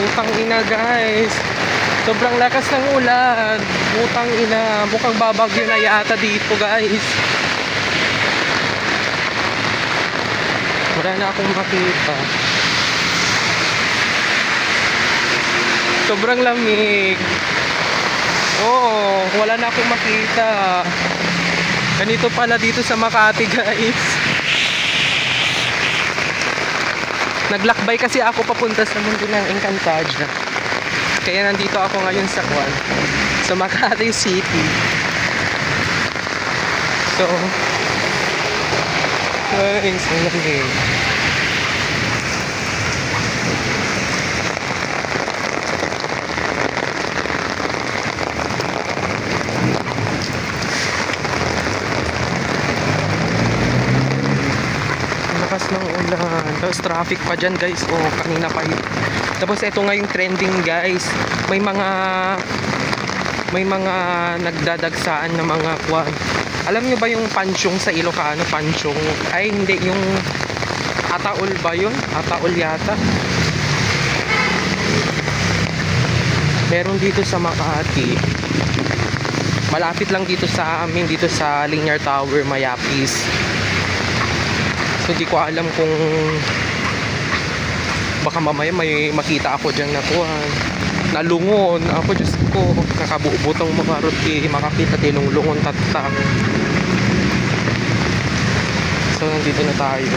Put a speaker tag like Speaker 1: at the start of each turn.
Speaker 1: Putang ina guys. Sobrang lakas ng ulan. Putang ina. Mukhang babagyo na yata dito guys. Wala na akong makita. Sobrang lamig. Oo, wala na akong makita. Ganito pala dito sa Makati guys. Naglakbay kasi ako papunta sa mundo ng Encantadia. Kaya nandito ako ngayon sa Kwan, sa Makati City. So, guys, ang lamig. Lakas ng ulan. Tapos traffic pa dyan guys. Oh, kanina pa yun. Tapos ito nga yung trending guys. May mga nagdadagsaan na mga kwan. Alam nyo ba yung pansyong sa Ilocano? Pansyong. Ay hindi, yung ataol ba yun? Ataol yata. Meron dito sa Makati. Malapit lang dito sa amin. Dito sa Linear Tower, Mayapis. So di ko alam kung baka mamaya may makita ako dyan na kuhan, nalungon ako. Diyos ko, nakabubutong makarot makakita tinong-lungon tatak. So nandito na tayo.